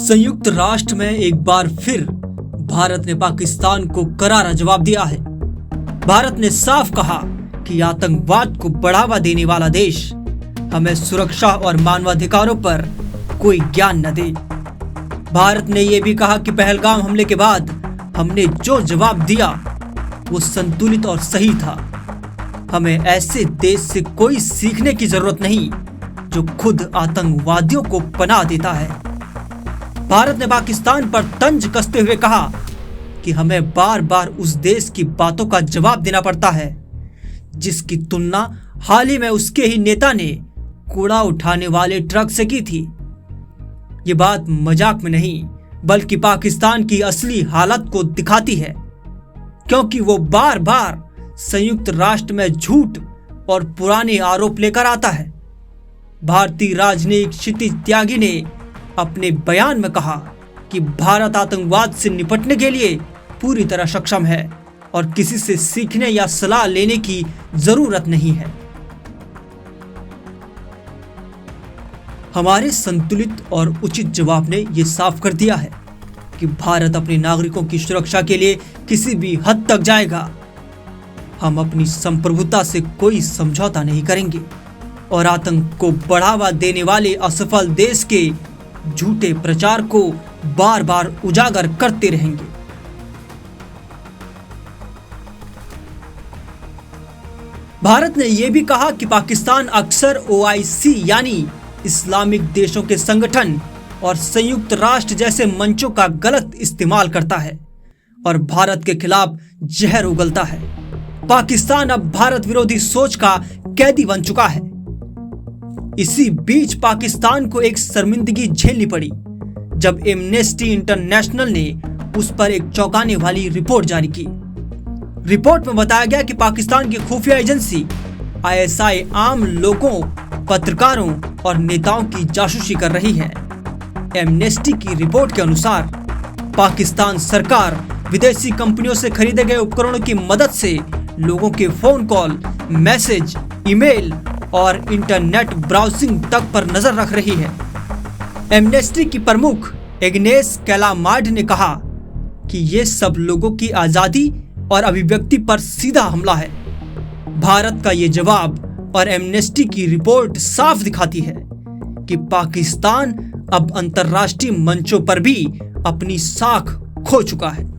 संयुक्त राष्ट्र में एक बार फिर भारत ने पाकिस्तान को करारा जवाब दिया है। भारत ने साफ कहा कि आतंकवाद को बढ़ावा देने वाला देश हमें सुरक्षा और मानवाधिकारों पर कोई ज्ञान न दे। भारत ने यह भी कहा कि पहलगाम हमले के बाद हमने जो जवाब दिया वो संतुलित और सही था। हमें ऐसे देश से कोई सीखने की जरूरत नहीं जो खुद आतंकवादियों को पनाह देता है। भारत ने पाकिस्तान पर तंज कसते हुए कहा कि हमें बार बार उस देश की बातों का जवाब देना पड़ता है जिसकी तुलना हाल ही में उसके ही नेता ने कूड़ा उठाने वाले ट्रक से की थी। ये बात मजाक में नहीं बल्कि पाकिस्तान की असली हालत को दिखाती है, क्योंकि वो बार बार संयुक्त राष्ट्र में झूठ और पुराने आरोप लेकर आता है। भारतीय राजनयिक क्षितिज त्यागी ने अपने बयान में कहा कि भारत आतंकवाद से निपटने के लिए पूरी तरह सक्षम है और किसी से सीखने या सलाह लेने की जरूरत नहीं है। हमारे संतुलित और उचित जवाब ने यह साफ कर दिया है कि भारत अपने नागरिकों की सुरक्षा के लिए किसी भी हद तक जाएगा। हम अपनी संप्रभुता से कोई समझौता नहीं करेंगे और आतंक को बढ़ावा देने वाले असफल देश के झूठे प्रचार को बार बार उजागर करते रहेंगे। भारत ने यह भी कहा कि पाकिस्तान अक्सर OIC यानी इस्लामिक देशों के संगठन और संयुक्त राष्ट्र जैसे मंचों का गलत इस्तेमाल करता है और भारत के खिलाफ जहर उगलता है। पाकिस्तान अब भारत विरोधी सोच का कैदी बन चुका है। इसी बीच पाकिस्तान को एक शर्मिंदगी झेलनी पड़ी जब एमनेस्टी इंटरनेशनल ने उस पर एक चौंकाने वाली रिपोर्ट जारी की। रिपोर्ट में बताया गया कि पाकिस्तान की खुफिया एजेंसी ISI आम लोगों, पत्रकारों और नेताओं की जासूसी कर रही है। एमनेस्टी की रिपोर्ट के अनुसार पाकिस्तान सरकार विदेशी कंपनियों से खरीदे गए उपकरणों की मदद से लोगों के फोन कॉल, मैसेज, ईमेल और इंटरनेट ब्राउजिंग तक पर नजर रख रही है। एमनेस्टी की प्रमुख एग्नेस कैलामार्ड ने कहा कि ये सब लोगों की आजादी और अभिव्यक्ति पर सीधा हमला है। भारत का ये जवाब और एमनेस्टी की रिपोर्ट साफ दिखाती है कि पाकिस्तान अब अंतर्राष्ट्रीय मंचों पर भी अपनी साख खो चुका है।